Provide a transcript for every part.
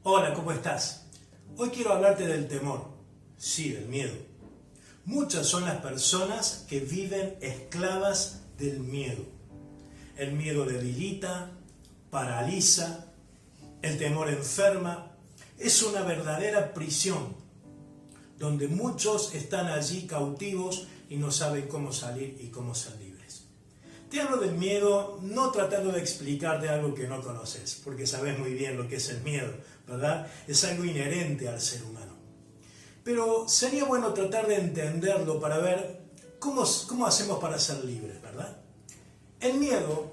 Hola, ¿cómo estás? Hoy quiero hablarte del temor, sí, del miedo. Muchas son las personas que viven esclavas del miedo. El miedo debilita, paraliza, el temor enferma. Es una verdadera prisión donde muchos están allí cautivos y no saben cómo salir y cómo ser libres. Te hablo del miedo no tratando de explicarte algo que no conoces, porque sabes muy bien lo que es el miedo, ¿verdad? Es algo inherente al ser humano. Pero sería bueno tratar de entenderlo para ver cómo hacemos para ser libres, ¿verdad? El miedo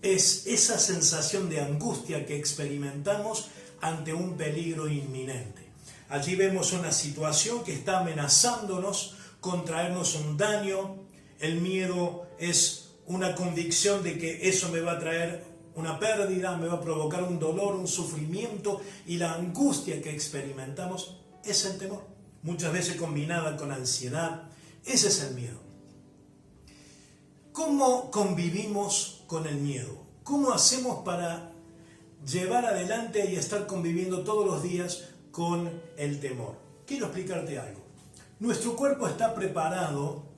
es esa sensación de angustia que experimentamos ante un peligro inminente. Allí vemos una situación que está amenazándonos con traernos un daño. El miedo es una convicción de que eso me va a traer una pérdida, me va a provocar un dolor, un sufrimiento, y la angustia que experimentamos es el temor, muchas veces combinada con ansiedad. Ese es el miedo. ¿Cómo convivimos con el miedo? ¿Cómo hacemos para llevar adelante y estar conviviendo todos los días con el temor? Quiero explicarte algo. Nuestro cuerpo está preparado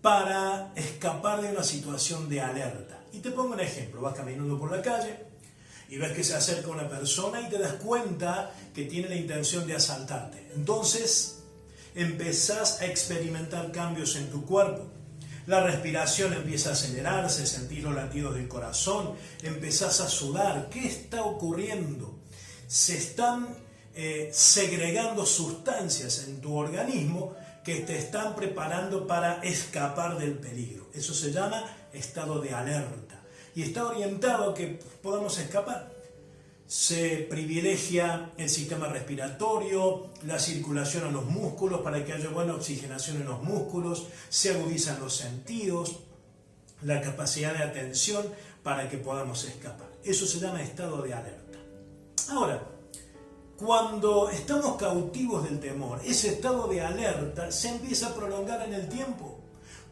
para escapar de una situación de alerta. Y te pongo un ejemplo. Vas caminando por la calle y ves que se acerca una persona y te das cuenta que tiene la intención de asaltarte. Entonces empezás a experimentar cambios en tu cuerpo. La respiración empieza a acelerarse, sentís los latidos del corazón, empezás a sudar. ¿Qué está ocurriendo? Se están segregando sustancias en tu organismo que te están preparando para escapar del peligro. Eso se llama estado de alerta y está orientado a que podamos escapar. Se privilegia el sistema respiratorio, la circulación a los músculos para que haya buena oxigenación en los músculos, se agudizan los sentidos, la capacidad de atención para que podamos escapar. Eso se llama estado de alerta. Ahora, cuando estamos cautivos del temor, ese estado de alerta se empieza a prolongar en el tiempo,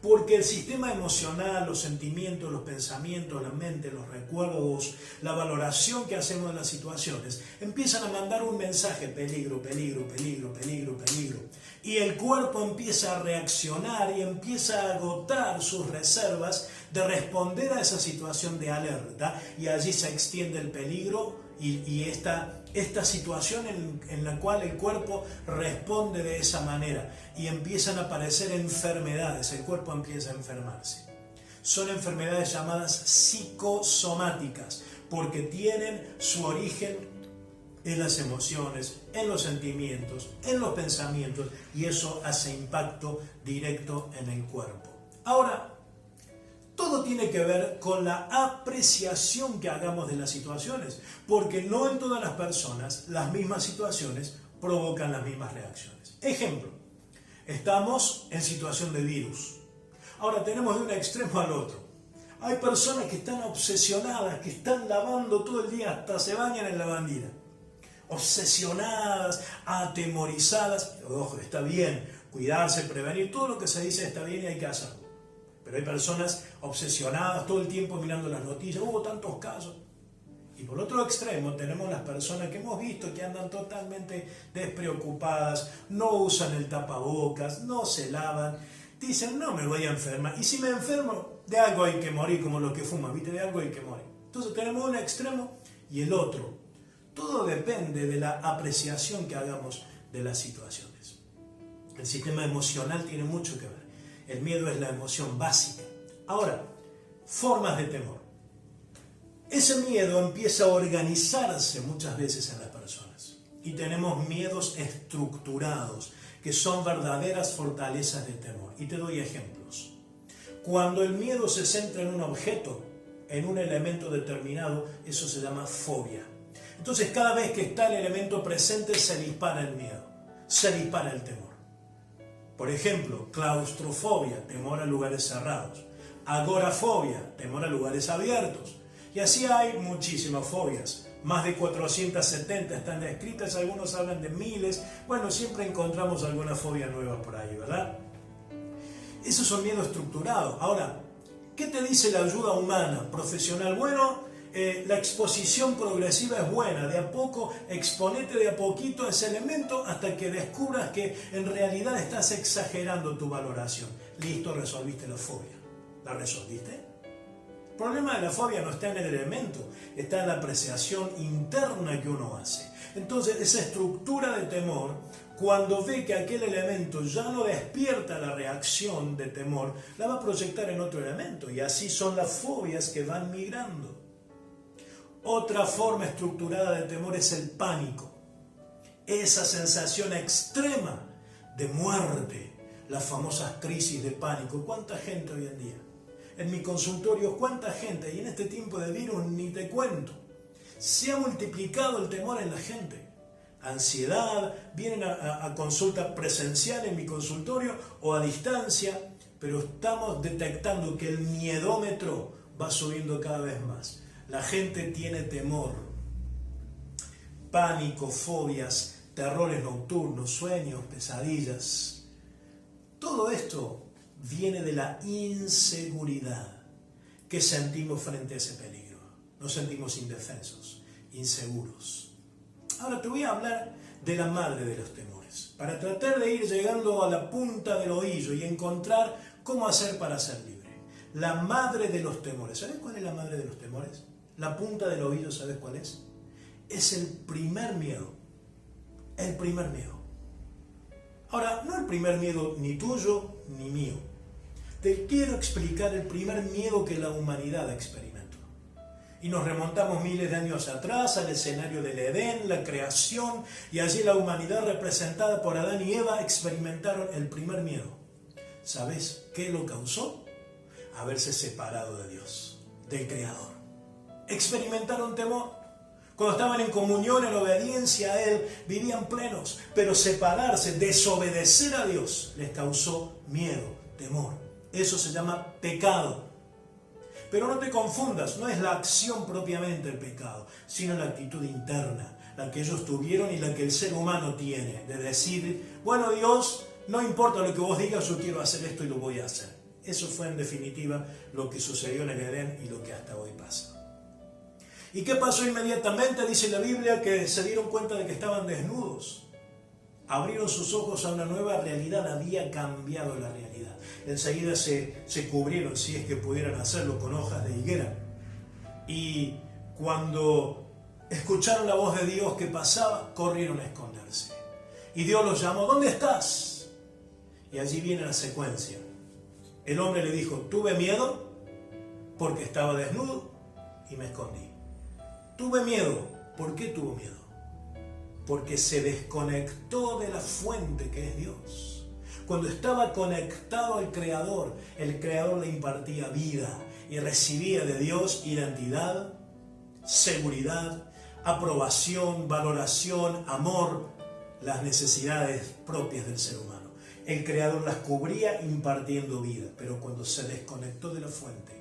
porque el sistema emocional, los sentimientos, los pensamientos, la mente, los recuerdos, la valoración que hacemos de las situaciones, empiezan a mandar un mensaje: peligro, peligro, peligro, peligro, peligro. Y el cuerpo empieza a reaccionar y empieza a agotar sus reservas de responder a esa situación de alerta, y allí se extiende el peligro y esta situación en la cual el cuerpo responde de esa manera, y empiezan a aparecer enfermedades, el cuerpo empieza a enfermarse. Son enfermedades llamadas psicosomáticas, porque tienen su origen en las emociones, en los sentimientos, en los pensamientos, y eso hace impacto directo en el cuerpo. Ahora, todo tiene que ver con la apreciación que hagamos de las situaciones, porque no en todas las personas las mismas situaciones provocan las mismas reacciones. Ejemplo, estamos en situación de virus. Ahora tenemos de un extremo al otro. Hay personas que están obsesionadas, que están lavando todo el día, hasta se bañan en lavandina. Obsesionadas, atemorizadas. Ojo, está bien cuidarse, prevenir, todo lo que se dice está bien y hay que hacerlo. Pero hay personas obsesionadas todo el tiempo mirando las noticias. Hubo tantos casos. Y por otro extremo tenemos las personas que hemos visto que andan totalmente despreocupadas, no usan el tapabocas, no se lavan, dicen: no me voy a enfermar. Y si me enfermo, de algo hay que morir, como los que fuman, ¿viste? De algo hay que morir. Entonces tenemos un extremo y el otro. Todo depende de la apreciación que hagamos de las situaciones. El sistema emocional tiene mucho que ver. El miedo es la emoción básica. Ahora, formas de temor. Ese miedo empieza a organizarse muchas veces en las personas. Y tenemos miedos estructurados, que son verdaderas fortalezas de temor. Y te doy ejemplos. Cuando el miedo se centra en un objeto, en un elemento determinado, eso se llama fobia. Entonces, cada vez que está el elemento presente, se dispara el miedo, se dispara el temor. Por ejemplo, claustrofobia, temor a lugares cerrados. Agorafobia, temor a lugares abiertos. Y así hay muchísimas fobias. Más de 470 están descritas, algunos hablan de miles. Bueno, siempre encontramos alguna fobia nueva por ahí, ¿verdad? Esos son miedos estructurados. Ahora, ¿qué te dice la ayuda humana, profesional? Bueno, La exposición progresiva es buena, de a poco, exponete de a poquito a ese elemento hasta que descubras que en realidad estás exagerando tu valoración. Listo, resolviste la fobia. ¿La resolviste? El problema de la fobia no está en el elemento, está en la apreciación interna que uno hace. Entonces, esa estructura de temor, cuando ve que aquel elemento ya no despierta la reacción de temor, la va a proyectar en otro elemento. Y así son las fobias que van migrando. Otra forma estructurada de temor es el pánico. Esa sensación extrema de muerte, las famosas crisis de pánico. ¿Cuánta gente hoy en día? En mi consultorio, ¿cuánta gente? Y en este tiempo de virus ni te cuento. Se ha multiplicado el temor en la gente. Ansiedad, vienen a consulta presencial en mi consultorio o a distancia, pero estamos detectando que el miedómetro va subiendo cada vez más. La gente tiene temor, pánico, fobias, terrores nocturnos, sueños, pesadillas. Todo esto viene de la inseguridad que sentimos frente a ese peligro. Nos sentimos indefensos, inseguros. Ahora te voy a hablar de la madre de los temores, para tratar de ir llegando a la punta del ovillo y encontrar cómo hacer para ser libre. La madre de los temores. ¿Sabes cuál es la madre de los temores? La punta del ovillo, ¿sabes cuál es? Es el primer miedo. El primer miedo. Ahora, no el primer miedo ni tuyo ni mío. Te quiero explicar el primer miedo que la humanidad experimentó. Y nos remontamos miles de años atrás al escenario del Edén, la creación, y allí la humanidad representada por Adán y Eva experimentaron el primer miedo. ¿Sabes qué lo causó? Haberse separado de Dios, del Creador. Experimentaron temor. Cuando estaban en comunión, en obediencia a Él, vivían plenos, pero separarse, desobedecer a Dios, les causó miedo, temor. Eso se llama pecado. Pero no te confundas, no es la acción propiamente el pecado, sino la actitud interna, la que ellos tuvieron y la que el ser humano tiene, de decir, bueno Dios, no importa lo que vos digas, yo quiero hacer esto y lo voy a hacer. Eso fue en definitiva lo que sucedió en el Edén y lo que hasta hoy pasa. ¿Y qué pasó inmediatamente? Dice la Biblia que se dieron cuenta de que estaban desnudos. Abrieron sus ojos a una nueva realidad, había cambiado la realidad. Enseguida se cubrieron, si es que pudieran hacerlo, con hojas de higuera. Y cuando escucharon la voz de Dios que pasaba, corrieron a esconderse. Y Dios los llamó, ¿dónde estás? Y allí viene la secuencia. El hombre le dijo, tuve miedo porque estaba desnudo y me escondí. Tuve miedo. ¿Por qué tuvo miedo? Porque se desconectó de la fuente que es Dios. Cuando estaba conectado al Creador, el Creador le impartía vida y recibía de Dios identidad, seguridad, aprobación, valoración, amor, las necesidades propias del ser humano. El Creador las cubría impartiendo vida, pero cuando se desconectó de la fuente,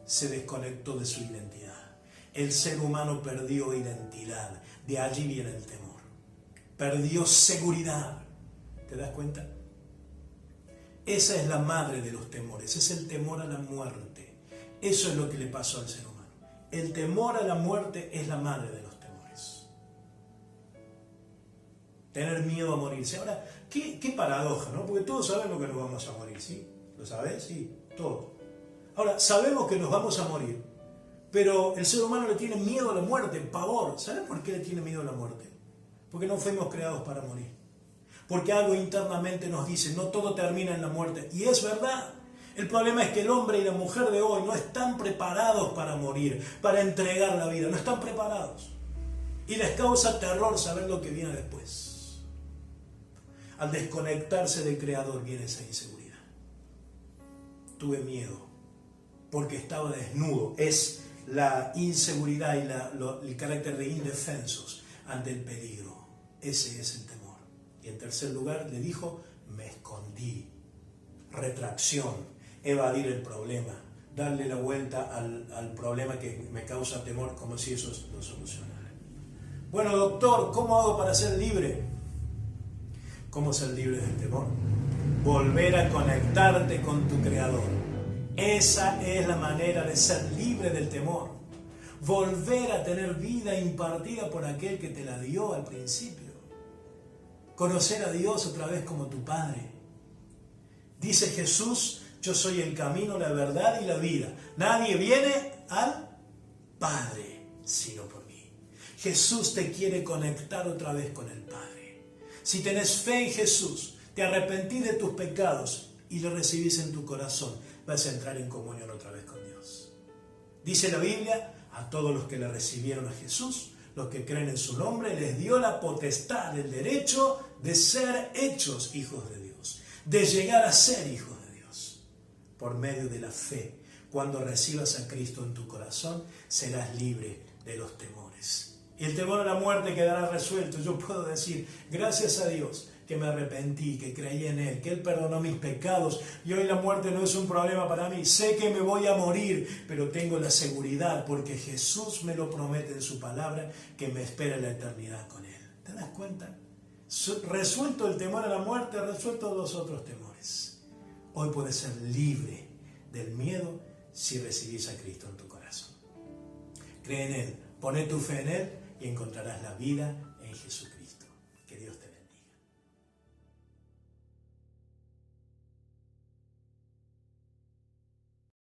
se desconectó de su identidad. El ser humano perdió identidad, de allí viene el temor. Perdió seguridad. ¿Te das cuenta? Esa es la madre de los temores, es el temor a la muerte. Eso es lo que le pasó al ser humano. El temor a la muerte es la madre de los temores. Tener miedo a morirse. Ahora, qué paradoja, ¿no? Porque todos sabemos que nos vamos a morir, ¿sí? ¿Lo sabes? Sí, todos. Ahora, sabemos que nos vamos a morir, pero el ser humano le tiene miedo a la muerte, pavor. ¿Sabes por qué le tiene miedo a la muerte? Porque no fuimos creados para morir. Porque algo internamente nos dice, no todo termina en la muerte. Y es verdad. El problema es que el hombre y la mujer de hoy no están preparados para morir, para entregar la vida. No están preparados. Y les causa terror saber lo que viene después. Al desconectarse del Creador viene esa inseguridad. Tuve miedo porque estaba desnudo. Es la inseguridad y el carácter de indefensos ante el peligro. Ese es el temor. Y en tercer lugar le dijo, me escondí. Retracción, evadir el problema, darle la vuelta al problema que me causa temor, como si eso lo solucionara. Bueno, doctor, ¿cómo hago para ser libre? ¿Cómo ser libre del temor? Volver a conectarte con tu Creador. Esa es la manera de ser libre del temor. volver a tener vida impartida por aquel que te la dio al principio. Conocer a Dios otra vez como tu Padre. Dice Jesús, yo soy el camino, la verdad y la vida. Nadie viene al Padre sino por mí. Jesús te quiere conectar otra vez con el Padre. Si tenés fe en Jesús, te arrepentís de tus pecados y lo recibís en tu corazón, vas a entrar en comunión otra vez con Dios. Dice la Biblia, a todos los que le recibieron a Jesús, los que creen en su nombre, les dio la potestad, el derecho de ser hechos hijos de Dios, de llegar a ser hijos de Dios. Por medio de la fe, cuando recibas a Cristo en tu corazón, serás libre de los temores. Y el temor a la muerte quedará resuelto. Yo puedo decir, gracias a Dios, que me arrepentí, que creí en Él, que Él perdonó mis pecados y hoy la muerte no es un problema para mí. Sé que me voy a morir, pero tengo la seguridad porque Jesús me lo promete en su palabra que me espera la eternidad con Él. ¿Te das cuenta? Resuelto el temor a la muerte, resuelto los otros temores. Hoy puedes ser libre del miedo si recibís a Cristo en tu corazón. Cree en Él, poné tu fe en Él y encontrarás la vida en Jesucristo.